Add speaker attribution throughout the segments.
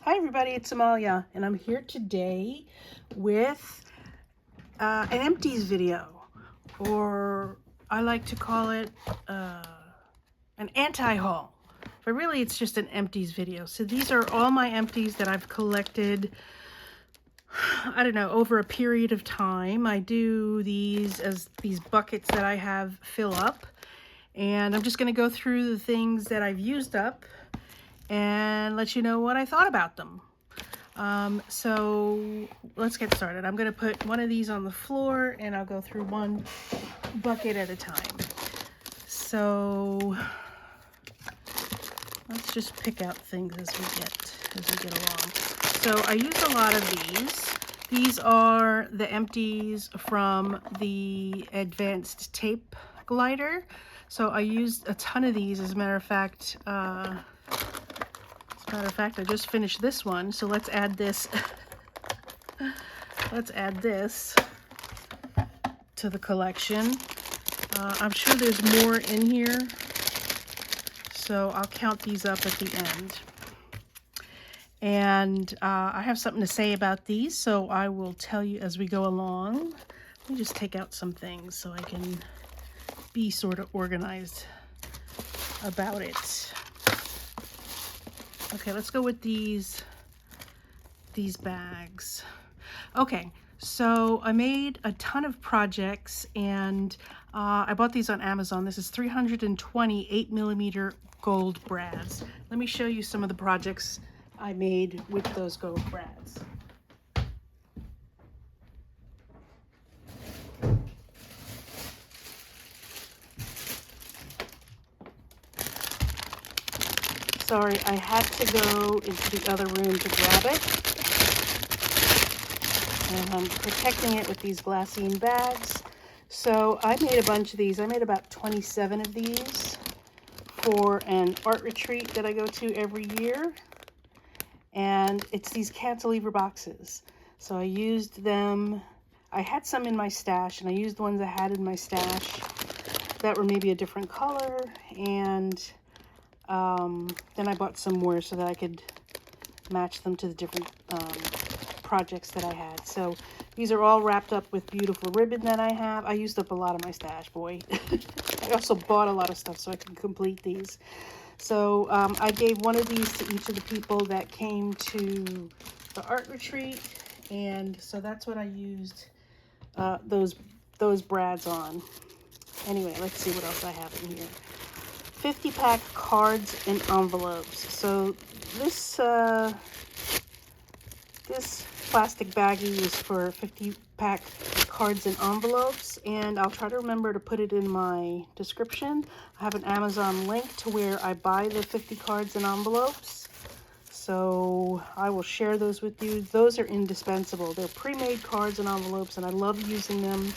Speaker 1: Hi everybody, it's Amalia, and I'm here today with an empties video, or I like to call it an anti-haul, but really it's just an empties video. So these are all my empties that I've collected, I don't know, over a period of time. I do these as these buckets that I have fill up, and I'm just going to go through the things that I've used up and let you know what I thought about them. So let's get started. I'm going to put one of these on the floor and I'll go through one bucket at a time. So let's just pick out things as we get along. So I use a lot of these. These are the empties from the advanced tape glider. So I used a ton of these. As a matter of fact, I just finished this one, so let's add this. Let's add this to the collection. I'm sure there's more in here, so I'll count these up at the end. And I have something to say about these, so I will tell you as we go along. Let me just take out some things so I can be sort of organized about it. Okay, let's go with these bags. Okay, so I made a ton of projects, and I bought these on Amazon. This is 320 8mm gold brads. Let me show you some of the projects I made with those gold brads. Sorry, I had to go into the other room to grab it. And I'm protecting it with these glassine bags. So I made a bunch of these. I made about 27 of these for an art retreat that I go to every year. And it's these cantilever boxes. So I used them. I had some in my stash, and I used the ones I had in my stash that were maybe a different color. And then I bought some more so that I could match them to the different projects that I had. So these are all wrapped up with beautiful ribbon that I have. I used up a lot of my stash, boy. I also bought a lot of stuff so I can complete these. So I gave one of these to each of the people that came to the art retreat, and so that's what I used those brads on. Anyway, let's see what else I have in here. 50-pack cards and envelopes. So this plastic baggie is for 50-pack cards and envelopes, and I'll try to remember to put it in my description. I have an Amazon link to where I buy the 50 cards and envelopes, so I will share those with you. Those are indispensable. They're pre-made cards and envelopes, and I love using them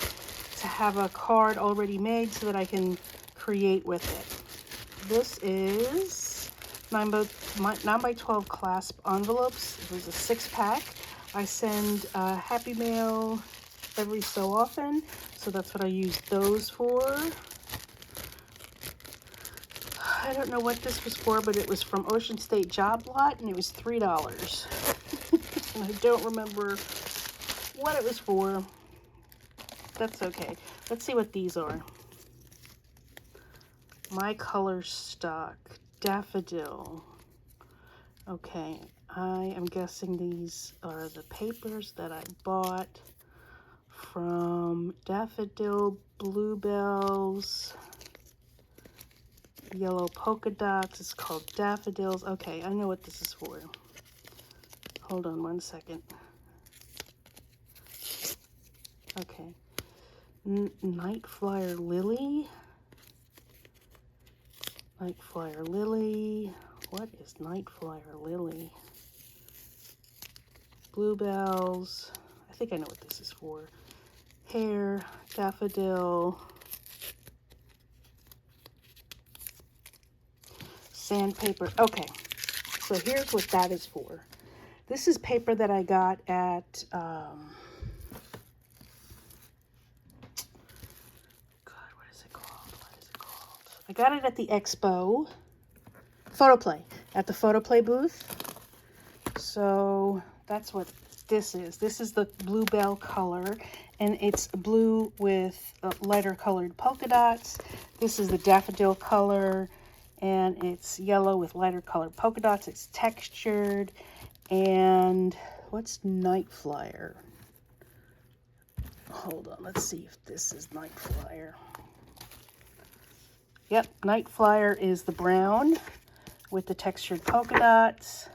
Speaker 1: to have a card already made so that I can create with it. This is 9x12 clasp envelopes. It was a 6-pack. I send Happy Mail every so often, so that's what I use those for. I don't know what this was for, but it was from Ocean State Job Lot, and it was $3. And I don't remember what it was for. That's okay. Let's see what these are. My color stock, daffodil. Okay, I am guessing these are the papers that I bought from daffodil, bluebells, yellow polka dots. It's called daffodils. Okay, I know what this is for. Hold on one second. Okay, night flyer lily. Night flyer lily. What is night flyer lily? Bluebells. I think I know what this is for. Hair, daffodil, sandpaper. Okay, so here's what that is for. This is paper that I got at I got it at the expo, Photoplay, at the Photoplay booth. So that's what this is. This is the Bluebell color, and it's blue with lighter colored polka dots. This is the Daffodil color, and it's yellow with lighter colored polka dots. It's textured. And what's Night Flyer? Hold on, let's see if this is Night Flyer. Yep, Night Flyer is the brown with the textured polka dots.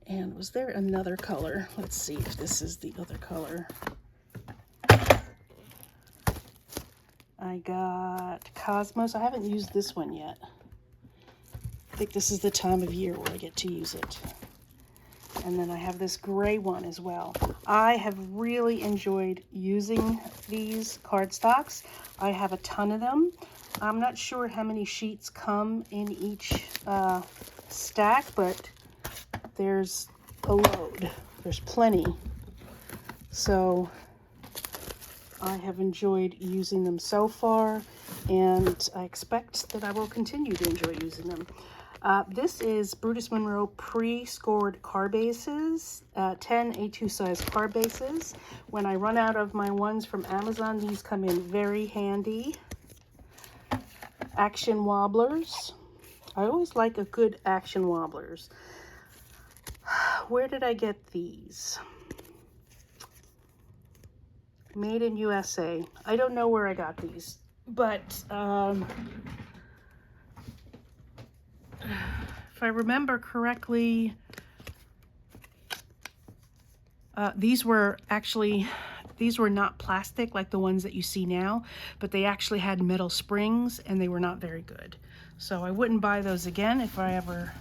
Speaker 1: And was there another color? Let's see if this is the other color. I got Cosmos. I haven't used this one yet. I think this is the time of year where I get to use it. And then I have this gray one as well. I have really enjoyed using these cardstocks. I have a ton of them. I'm not sure how many sheets come in each stack, but there's a load. There's plenty. So I have enjoyed using them so far, and I expect that I will continue to enjoy using them. This is Brutus Monroe pre-scored card bases, 10 A2 size card bases. When I run out of my ones from Amazon, these come in very handy. Action wobblers. I always like a good action wobblers. Where did I get these? Made in USA. I don't know where I got these, but if I remember correctly, these were not plastic like the ones that you see now, but they actually had metal springs, and they were not very good. So I wouldn't buy those again if I ever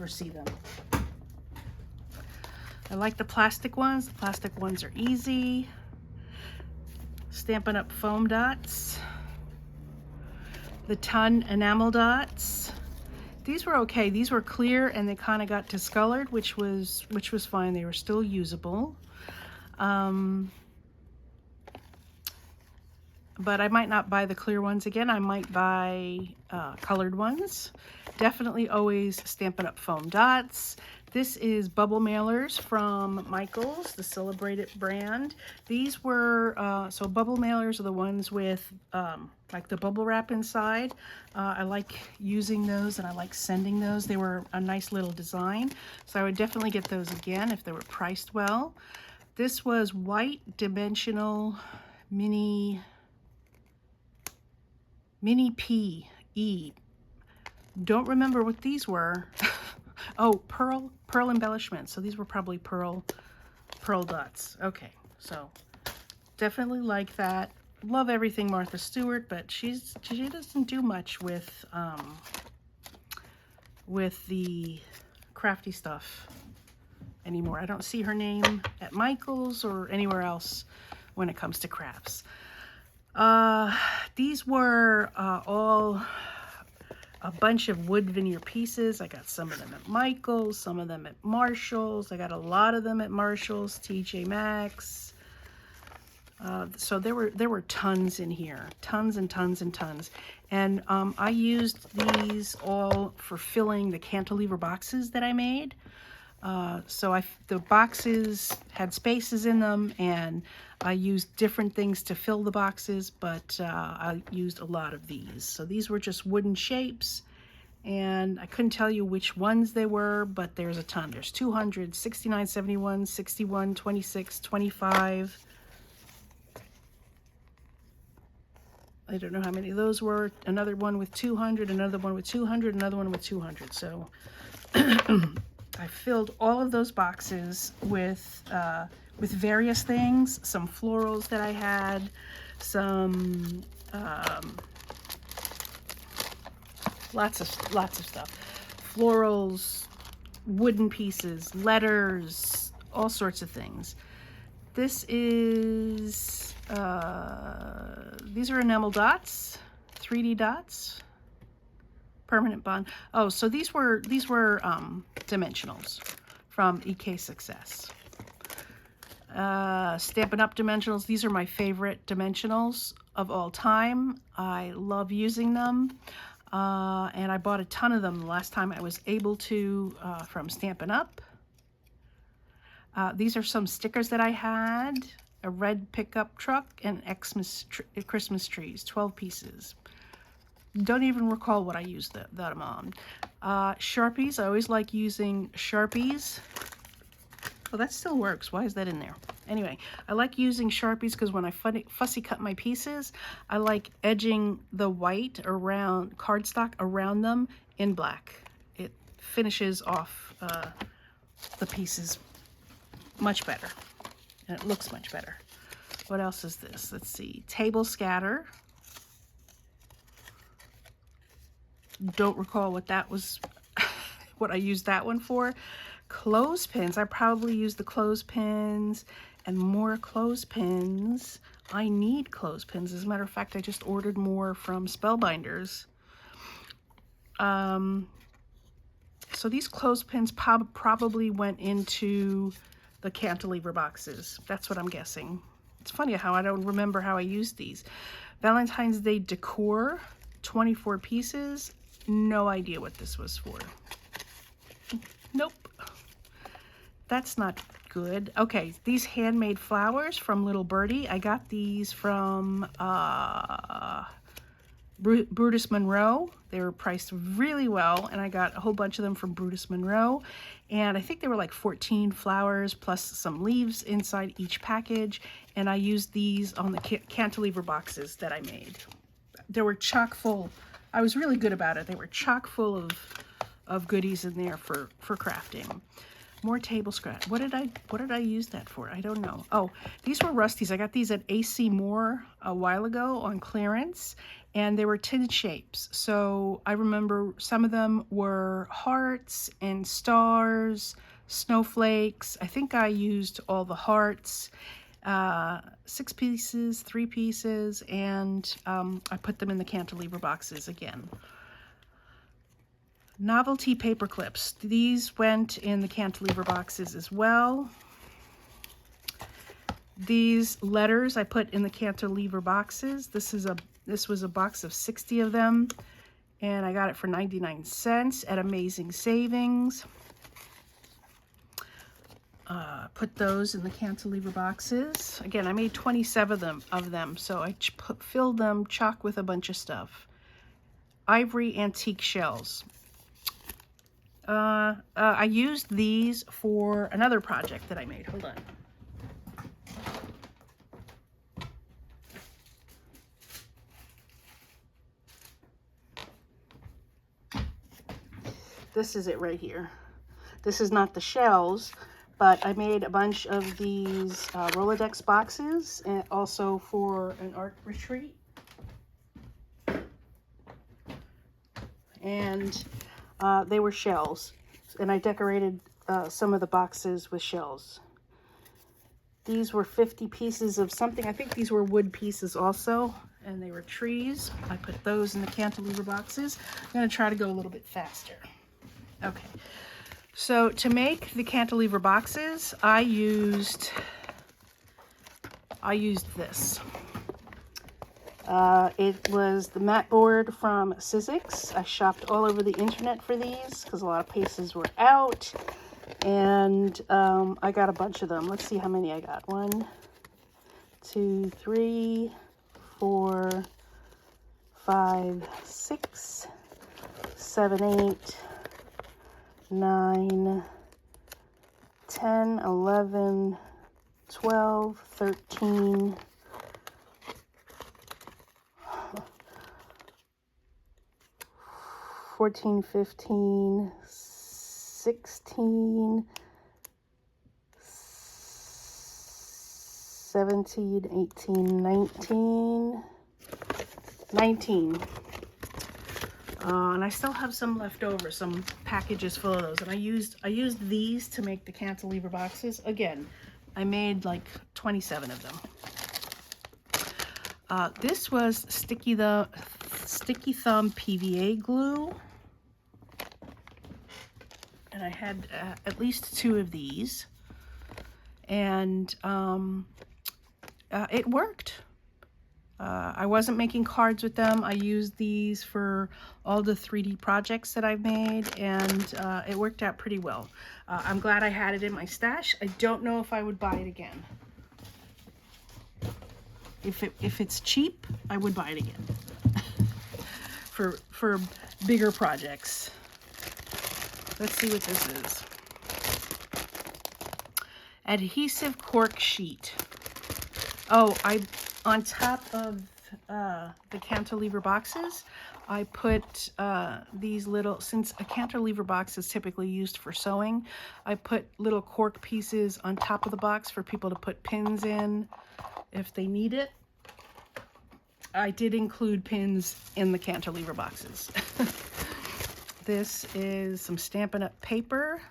Speaker 1: see them. I like the plastic ones. The plastic ones are easy. Stampin' Up! Foam dots. The Ton enamel dots. These were okay. These were clear, and they kind of got discolored, which was fine. They were still usable. But I might not buy the clear ones again. I might buy colored ones. Definitely always Stampin' Up! Foam dots. This is bubble mailers from Michaels, the Celebrated brand. These were, so bubble mailers are the ones with like the bubble wrap inside. I like using those, and I like sending those. They were a nice little design. So I would definitely get those again if they were priced well. This was white dimensional mini PE. Don't remember what these were. Oh, pearl embellishments. So these were probably pearl dots. Okay, so definitely like that. Love everything Martha Stewart, but she doesn't do much with the crafty stuff anymore. I don't see her name at Michaels or anywhere else when it comes to crafts. These were all a bunch of wood veneer pieces. I got some of them at Michaels, some of them at Marshalls. I got a lot of them at Marshalls, TJ Maxx. So there were tons in here, tons and tons and tons. And I used these all for filling the cantilever boxes that I made. So the boxes had spaces in them, and I used different things to fill the boxes, but I used a lot of these. So these were just wooden shapes, and I couldn't tell you which ones they were, but there's a ton. There's 200, 69, 71, 61, 26, 25. I don't know how many of those were. Another one with 200, another one with 200, another one with 200. So I filled all of those boxes with various things, some florals that I had, some lots of stuff, florals, wooden pieces, letters, all sorts of things. This is these are enamel dots, 3D dots. Permanent bond. Oh, so these were dimensionals from EK Success. Stampin' Up! Dimensionals. These are my favorite dimensionals of all time. I love using them. And I bought a ton of them the last time I was able to from Stampin' Up. These are some stickers that I had. A red pickup truck and Christmas trees, 12 pieces. Don't even recall what I used that on. Sharpies, I always like using Sharpies. Oh, that still works. Why is that in there? Anyway, I like using Sharpies because when I fussy cut my pieces, I like edging the white around cardstock around them in black. It finishes off the pieces much better, and it looks much better. What else is this? Let's see. Table scatter. Don't recall what that was, what I used that one for. Clothespins. I probably used the clothespins and more clothespins. I need clothespins. As a matter of fact, I just ordered more from Spellbinders. So these clothespins probably went into the cantilever boxes. That's what I'm guessing. It's funny how I don't remember how I used these. Valentine's Day decor, 24 pieces. No idea what this was for. Nope. That's not good. Okay, these handmade flowers from Little Birdie. I got these from Brutus Monroe. They were priced really well, and I got a whole bunch of them from Brutus Monroe. And I think they were like 14 flowers plus some leaves inside each package. And I used these on the cantilever boxes that I made. They were chock full. I was really good about it. They were chock full of goodies in there for crafting. More table scrap. What did I use that for? I don't know. Oh, these were Rusties. I got these at AC Moore a while ago on clearance, and they were tin shapes. So I remember some of them were hearts and stars, snowflakes. I think I used all the hearts, 6 pieces, 3 pieces, and I put them in the cantilever boxes again. Novelty paper clips. These went in the cantilever boxes as well. These letters I put in the cantilever boxes. This was a box of 60 of them, and I got it for 99 cents at Amazing Savings. Put those in the cantilever boxes. Again, I made 27 of them, so I filled them chock with a bunch of stuff. Ivory antique shells. I used these for another project that I made. Hold on. This is it right here. This is not the shells, but I made a bunch of these Rolodex boxes, and also for an art retreat. And they were shells, and I decorated some of the boxes with shells. These were 50 pieces of something. I think these were wood pieces also, and they were trees. I put those in the cantilever boxes. I'm going to try to go a little bit faster. Okay, so to make the cantilever boxes, I used this. It was the mat board from Sizzix. I shopped all over the internet for these because a lot of pieces were out, and I got a bunch of them. Let's see how many I got. 1, 2, 3, 4, 5, 6, 7, 8, 9, 10, 11, 12, 13, 14, 15, 16, 17, 18, 19. And I still have some left over, some packages full of those. And I used these to make the cantilever boxes. Again, I made like 27 of them. This was Sticky Thumb PVA glue. And I had at least 2 of these. And it worked. I wasn't making cards with them. I used these for all the 3D projects that I've made, and it worked out pretty well. I'm glad I had it in my stash. I don't know if I would buy it again. If it's cheap, I would buy it again for bigger projects. Let's see what this is. Adhesive cork sheet. Oh, on top of the cantilever boxes, I put these little, since a cantilever box is typically used for sewing, I put little cork pieces on top of the box for people to put pins in if they need it. I did include pins in the cantilever boxes. This is some Stampin' Up! Paper.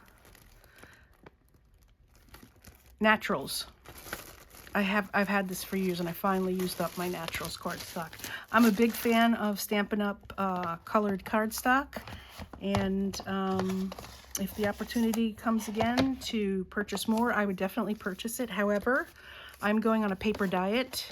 Speaker 1: Naturals. I've had this for years, and I finally used up my Naturals cardstock. I'm a big fan of Stampin' Up! Colored cardstock, and if the opportunity comes again to purchase more, I would definitely purchase it. However, I'm going on a paper diet.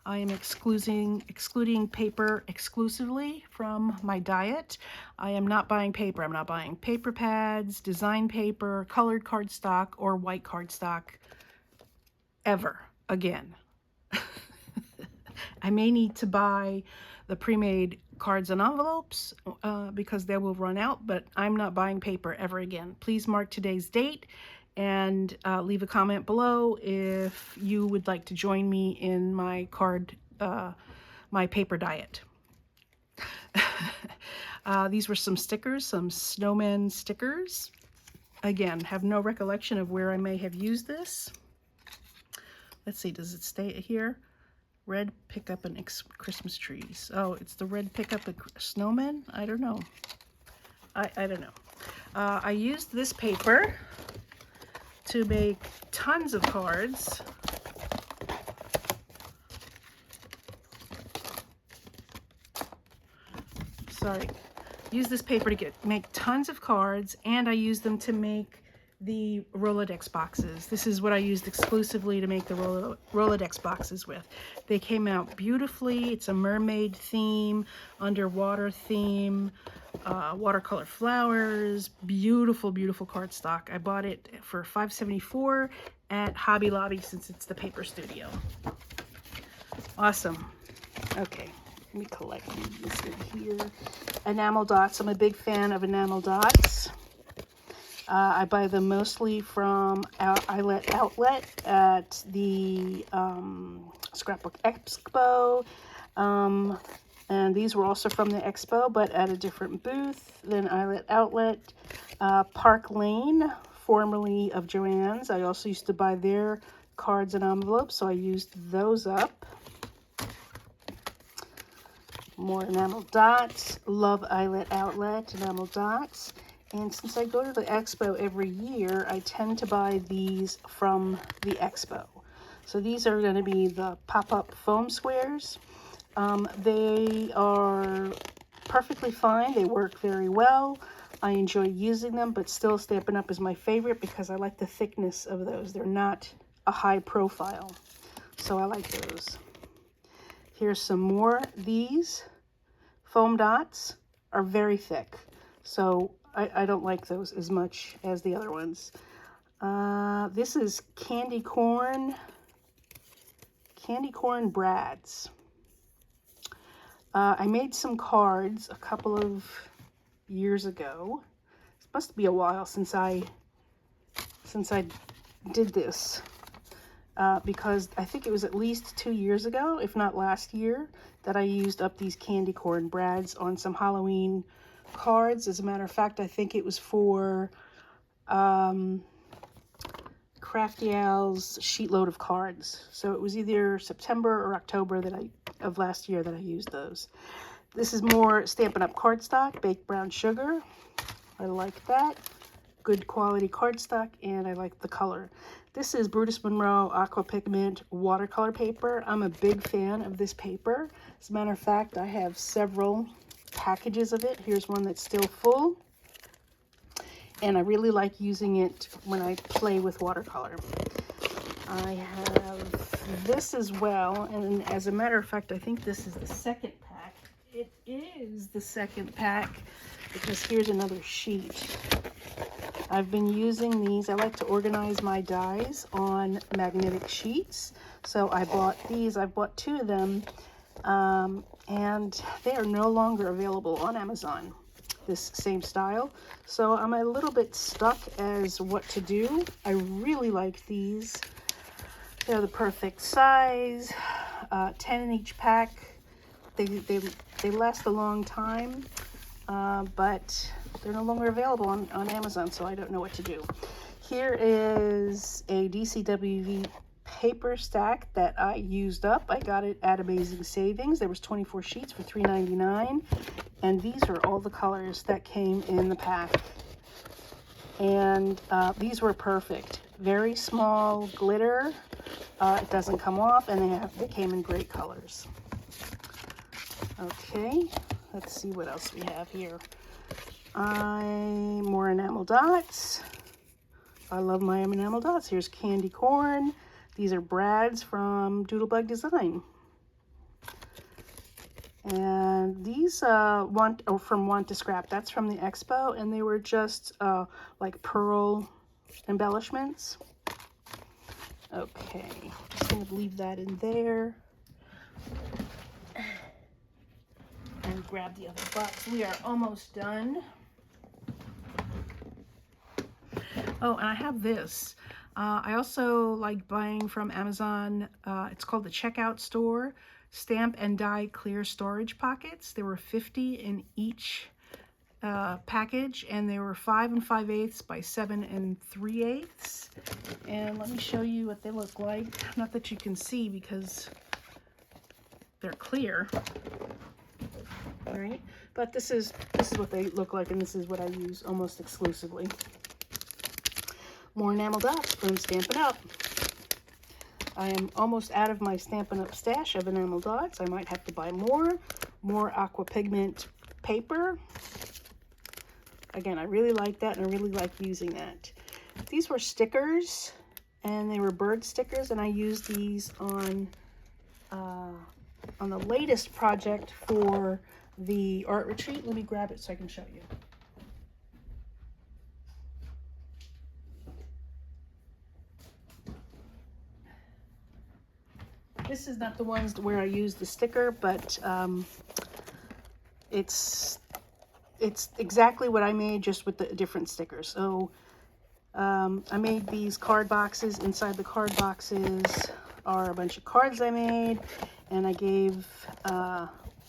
Speaker 1: I am excluding paper exclusively from my diet. I am not buying paper. I'm not buying paper pads, design paper, colored cardstock, or white cardstock ever again. I may need to buy the pre-made cards and envelopes because they will run out, but I'm not buying paper ever again. Please mark today's date and leave a comment below if you would like to join me in my my paper diet. These were some stickers, some snowman stickers. Again, have no recollection of where I may have used this. Let's see, does it stay here? Red pickup and Christmas trees. Oh, it's the red pickup and snowmen? I don't know. I don't know. I used this paper to make tons of cards. Sorry. Use this paper to make tons of cards, and I use them to make the Rolodex boxes. This is what I used exclusively to make the Rolodex boxes with. They came out beautifully. It's a mermaid theme, underwater theme, watercolor flowers, beautiful, beautiful cardstock. I bought it for $5.74 at Hobby Lobby since it's the paper studio. Awesome. Okay, let me collect these in here. Enamel dots. I'm a big fan of enamel dots. I buy them mostly from Eyelet Outlet at the Scrapbook Expo. And these were also from the Expo, but at a different booth than Eyelet Outlet. Park Lane, formerly of Joann's. I also used to buy their cards and envelopes, so I used those up. More enamel dots. Love Eyelet Outlet enamel dots. And since I go to the Expo every year, I tend to buy these from the Expo. So these are going to be the pop-up foam squares. They are perfectly fine. They work very well. I enjoy using them, but still Stampin' Up! Is my favorite because I like the thickness of those. They're not a high profile, so I like those. Here's some more. These foam dots are very thick, so I don't like those as much as the other ones. This is candy corn brads. I made some cards a couple of years ago. It must be a while since I did this, because I think it was at least 2 years ago, if not last year, that I used up these candy corn brads on some Halloween cards. As a matter of fact, I think it was for Crafty Al's sheetload of cards. So it was either September or October of last year that I used those. This is more Stampin' Up! Cardstock, baked brown sugar. I like that. Good quality cardstock, and I like the color. This is Brutus Monroe Aqua Pigment watercolor paper. I'm a big fan of this paper. As a matter of fact, I have several packages of it. Here's one that's still full, and I really like using it when I play with watercolor. I have this as well, and as a matter of fact, I think this is the second pack. It is the second pack because here's another sheet. I've been using these. I like to organize my dies on magnetic sheets. So I bought these. I bought 2 of them, and they are no longer available on Amazon, this same style. So I'm a little bit stuck as what to do. I really like these. They're the perfect size, 10 in each pack. They last a long time, but they're no longer available on Amazon, so I don't know what to do. Here is a DCWV paper stack that I used up. I got it at Amazing Savings. There was 24 sheets for $3.99, and these are all the colors that came in the pack. And these were perfect. Very small glitter. It doesn't come off, and they came in great colors. Okay, let's see what else we have here. More enamel dots. I love my enamel dots. Here's candy corn. These are brads from Doodlebug Design. And these from Want to Scrap. That's from the expo, and they were just like pearl embellishments. Okay, just gonna leave that in there. And grab the other box. We are almost done. Oh, and I have this. I also like buying from Amazon. It's called the Checkout Store. Stamp and die clear storage pockets. There were 50 in each package, and they were 5 5/8 by 7 3/8. And let me show you what they look like. Not that you can see because they're clear. All right, but this is what they look like, and this is what I use almost exclusively. More enamel dots from Stampin' Up. I am almost out of my Stampin' Up stash of enamel dots. I might have to buy more aqua pigment paper. Again, I really like that, and I really like using that. These were stickers, and they were bird stickers, and I used these on the latest project for the art retreat. Let me grab it so I can show you. This is not the ones where I use the sticker, but it's exactly what I made, just with the different stickers. So I made these card boxes. Inside the card boxes are a bunch of cards I made, and I gave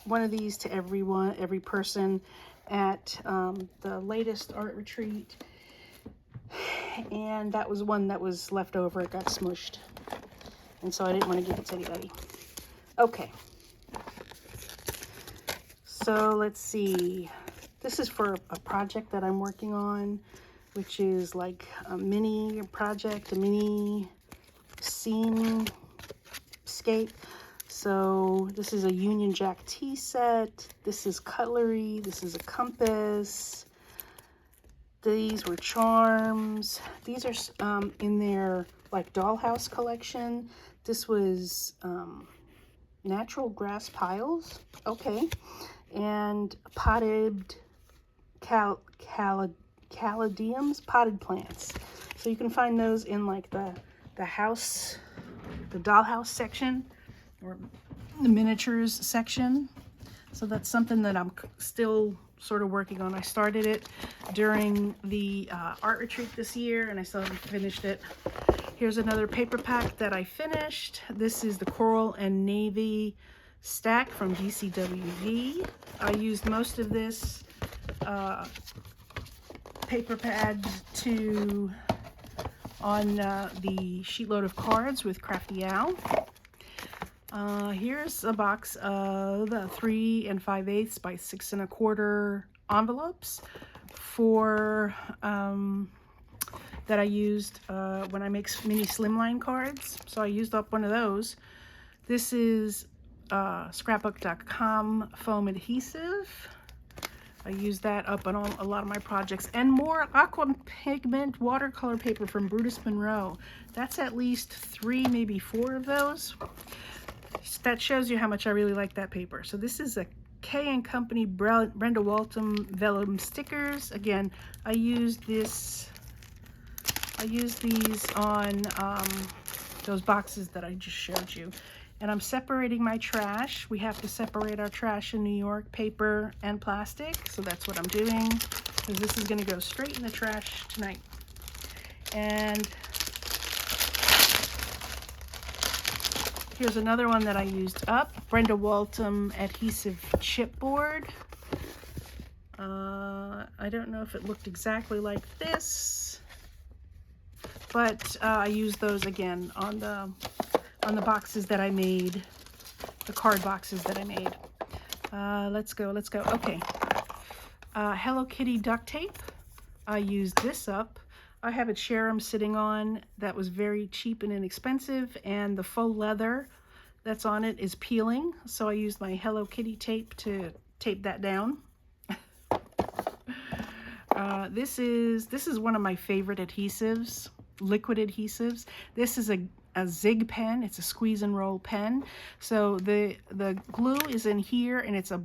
Speaker 1: one of these to every person at the latest art retreat, and that was one that was left over. It got smushed, and so I didn't want to give it to anybody. Okay, so let's see. This is for a project that I'm working on, which is like a mini project, a mini scene scape. So this is a Union Jack tea set. This is cutlery. This is a compass. These were charms. These are in their like dollhouse collection. This was natural grass piles. Okay. And potted caladiums, potted plants. So you can find those in like the house, the dollhouse section, or the miniatures section. So that's something that I'm still sort of working on. I started it during the art retreat this year, and I still haven't finished it. Here's another paper pack that I finished. This is the Coral and Navy stack from DCWV. I used most of this paper pad on the sheetload of cards with Crafty Owl. Here's a box of 3 5/8 by 6 1/4 envelopes for that I used when I make mini slimline cards. So I used up one of those. This is scrapbook.com foam adhesive. I use that up on a lot of my projects. And more aqua pigment watercolor paper from Brutus Monroe. That's at least 3, maybe 4 of those. That shows you how much I really like that paper. So this is a K & Company Brenda Waltham vellum stickers. Again, I use these on those boxes that I just showed you. And I'm separating my trash. We have to separate our trash in New York, paper and plastic. So that's what I'm doing, because this is gonna go straight in the trash tonight. And here's another one that I used up, Brenda Waltham adhesive chipboard. I don't know if it looked exactly like this, but I used those again on the boxes that I made, the card boxes that I made. Let's go. Okay. Hello Kitty duct tape. I used this up. I have a chair I'm sitting on that was very cheap and inexpensive, and the faux leather that's on it is peeling, so I used my Hello Kitty tape to tape that down. This is one of my favorite adhesives, liquid adhesives. This is a zig pen. It's a squeeze and roll pen. So the glue is in here, and it's a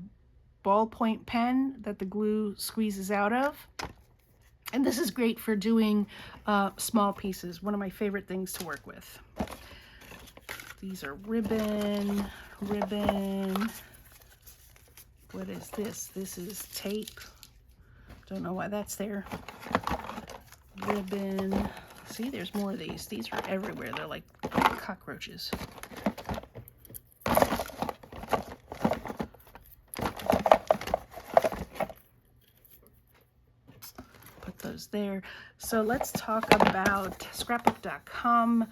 Speaker 1: ballpoint pen that the glue squeezes out of. And this is great for doing small pieces. One of my favorite things to work with. These are ribbon. What is this? This is tape. Don't know why that's there. Ribbon. See, there's more of these. These are everywhere. They're like cockroaches. Put those there. So let's talk about scrapbook.com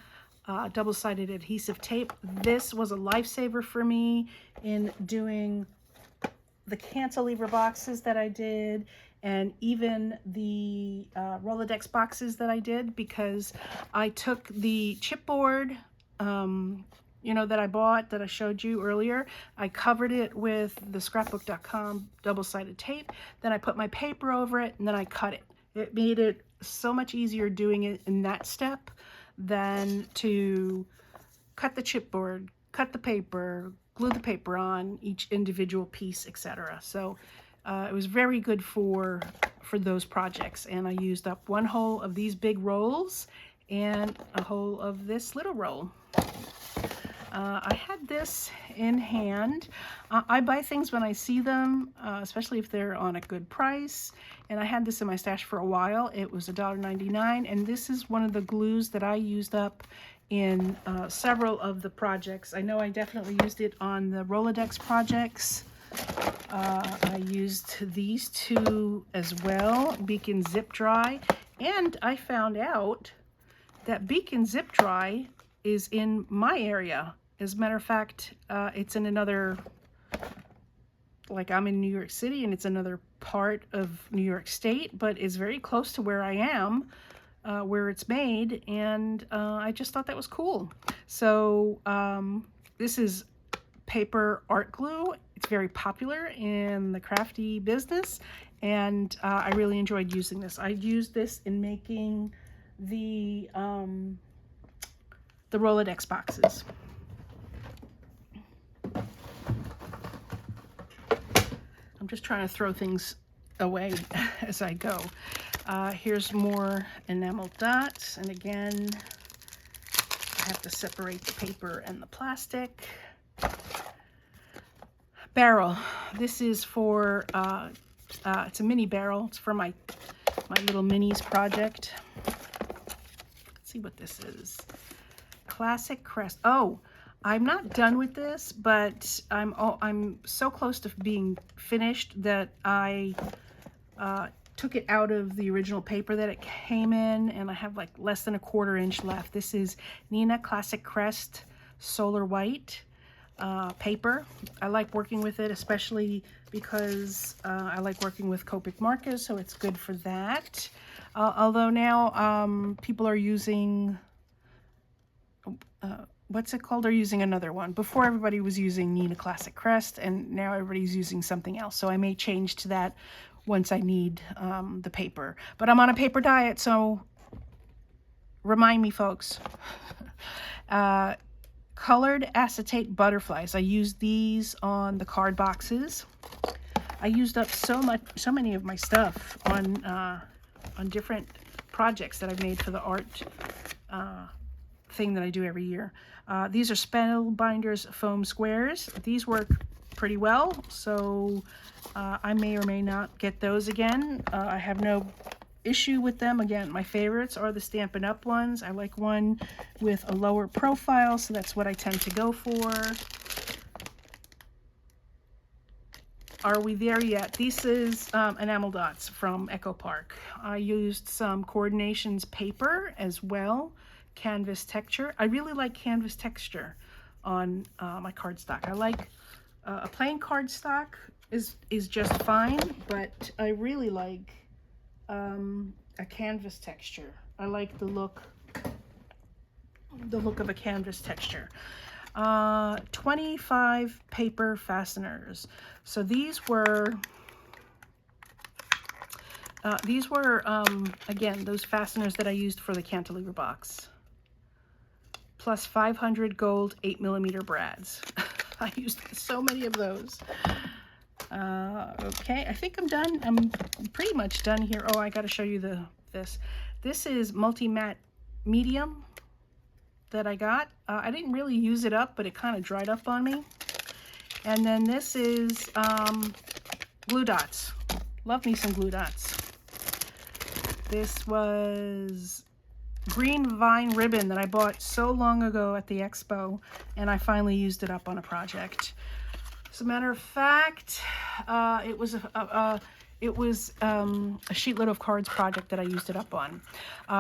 Speaker 1: double-sided adhesive tape. This was a lifesaver for me in doing the cantilever boxes that I did, and even the Rolodex boxes that I did, because I took the chipboard, you know, that I bought, that I showed you earlier. I covered it with the scrapbook.com double-sided tape. Then I put my paper over it, and then I cut it. It made it so much easier doing it in that step than to cut the chipboard, cut the paper, glue the paper on each individual piece, etc. So it was very good for those projects. And I used up 1 whole of these big rolls and a whole of this little roll. I had this in hand. I buy things when I see them, especially if they're on a good price. And I had this in my stash for a while. It was $1.99, and this is one of the glues that I used up in several of the projects. I know I definitely used it on the Rolodex projects. I used these 2 as well, Beacon Zip Dry, and I found out that Beacon Zip Dry is in my area. As a matter of fact, it's in another, like I'm in New York City, and it's another part of New York State, but it's very close to where I am, where it's made, and I just thought that was cool. So this is paper art glue. It's very popular in the crafty business, and I really enjoyed using this. I used this in making the Rolodex boxes. I'm just trying to throw things away as I go. Here's more enamel dots, and again, I have to separate the paper and the plastic. Barrel. This is for, it's a mini barrel. It's for my little minis project. Let's see what this is. Classic Crest. Oh, I'm not done with this, but I'm so close to being finished that I took it out of the original paper that it came in, and I have like less than a 1/4 inch left. This is Neenah Classic Crest Solar White paper. I like working with it, especially because I like working with Copic markers, so it's good for that. Although now people are using what's it called? They're using another one. Before, everybody was using Neenah Classic Crest, and now everybody's using something else. So I may change to that once I need the paper. But I'm on a paper diet, so remind me, folks. Colored acetate butterflies. I used these on the card boxes. I used up so many of my stuff on different projects that I've made for the art thing that I do every year. These are Spellbinders foam squares. These work pretty well, so I may or may not get those again. I have no issue with them. Again, my favorites are the Stampin' Up! Ones. I like one with a lower profile, so that's what I tend to go for. Are we there yet? This is enamel dots from Echo Park. I used some Coordinations paper as well, canvas texture. I really like canvas texture on my cardstock. I like a plain cardstock is just fine, but I really like a canvas texture. I like the look of a canvas texture. 25 paper fasteners. So these were again, those fasteners that I used for the cantilever box. Plus 500 gold 8mm brads. I used so many of those. Okay, I think I'm done. I'm pretty much done here. Oh, I got to show you this. This is multi-matte medium that I got. I didn't really use it up, but it kind of dried up on me. And then this is glue dots. Love me some glue dots. This was green vine ribbon that I bought so long ago at the expo, and I finally used it up on a project. As a matter of fact, it was a sheetload of cards project that I used it up on.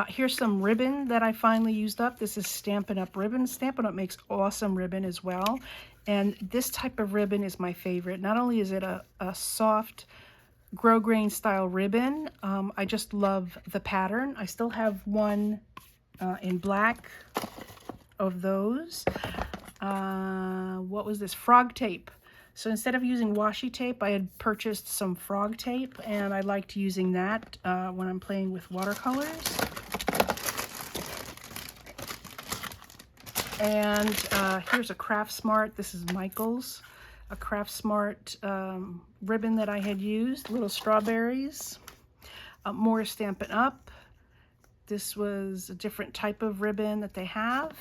Speaker 1: Here's some ribbon that I finally used up. This is Stampin' Up! Ribbon. Stampin' Up! Makes awesome ribbon as well. And this type of ribbon is my favorite. Not only is it a soft grosgrain style ribbon, I just love the pattern. I still have one in black of those. What was this? Frog tape. So instead of using washi tape, I had purchased some frog tape, and I liked using that when I'm playing with watercolors. And here's a Craft Smart. This is Michael's. A Craft Smart ribbon that I had used. Little strawberries. More Stampin' Up! This was a different type of ribbon that they have.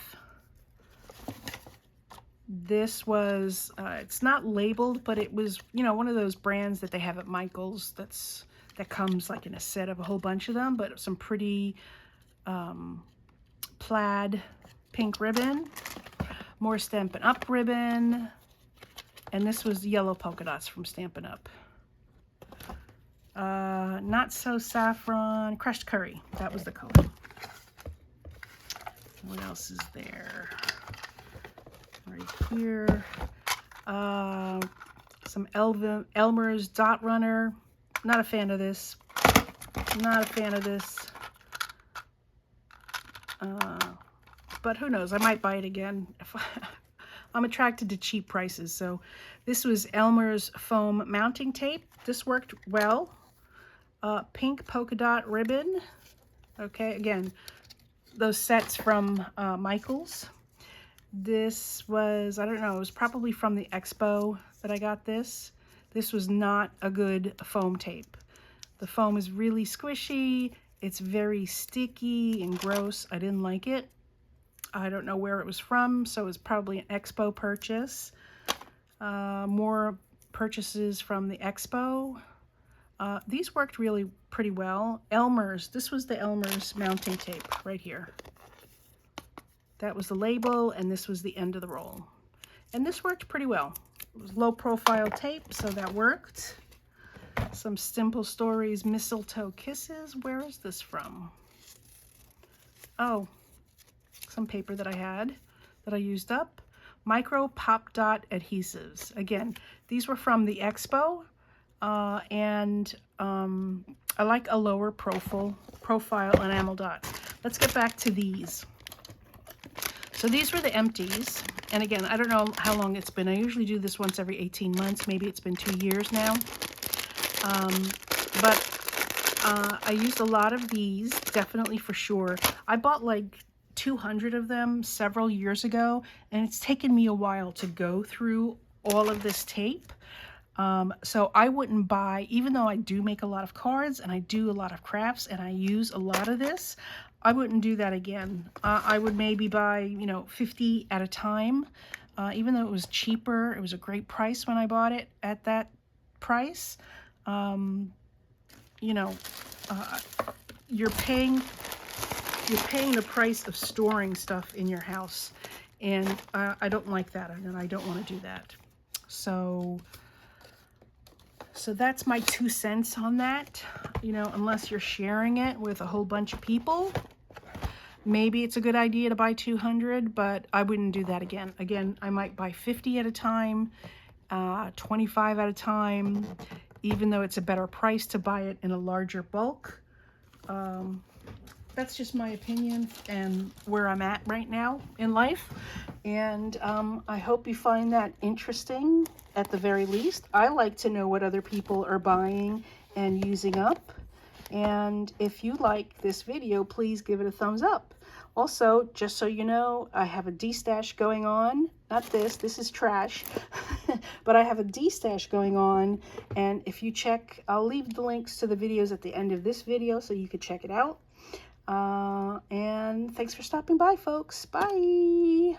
Speaker 1: This was, it's not labeled, but it was, you know, one of those brands that they have at Michael's that comes like in a set of a whole bunch of them, but some pretty plaid pink ribbon. More Stampin' Up! Ribbon. And this was yellow polka dots from Stampin' Up! Not So Saffron, crushed curry. That was the color. What else is there? Right here. Some Elmer's Dot Runner. Not a fan of this. Not a fan of this. But who knows? I might buy it again. I'm attracted to cheap prices. So this was Elmer's foam mounting tape. This worked well. Pink polka dot ribbon. Okay, again, those sets from Michael's. This was, I don't know, it was probably from the expo that I got this. This was not a good foam tape. The foam is really squishy. It's very sticky and gross. I didn't like it. I don't know where it was from, so it was probably an expo purchase. More purchases from the expo. These worked really pretty well. Elmer's, this was the Elmer's mounting tape right here. That was the label, and this was the end of the roll. And this worked pretty well. It was low profile tape, so that worked. Some Simple Stories Mistletoe Kisses. Where is this from? Oh, some paper that I had that I used up. Micro Pop Dot Adhesives. Again, these were from the expo, and I like a lower profile enamel dot. Let's get back to these. So these were the Empties, and again, I don't know how long it's been. I usually do this once every 18 months. Maybe it's been 2 years now. But I used a lot of these, definitely for sure. I bought like 200 of them several years ago, and it's taken me a while to go through all of this tape. So I wouldn't buy, even though I do make a lot of cards and I do a lot of crafts and I use a lot of this, I wouldn't do that again. I would maybe buy, you know, 50 at a time. Even though it was cheaper, it was a great price when I bought it at that price. You know, uh, you're paying the price of storing stuff in your house, and I don't like that, and I don't want to do that. So that's my 2 cents on that. You know, unless you're sharing it with a whole bunch of people, maybe it's a good idea to buy 200, but I wouldn't do that again. Again, I might buy 50 at a time, 25 at a time, even though it's a better price to buy it in a larger bulk. That's just my opinion and where I'm at right now in life. And I hope you find that interesting at the very least. I like to know what other people are buying and using up. And if you like this video, please give it a thumbs up. Also, just so you know, I have a D-stash going on. Not this, this is trash. But I have a D-stash going on. And if you check, I'll leave the links to the videos at the end of this video so you could check it out. And thanks for stopping by, folks. Bye.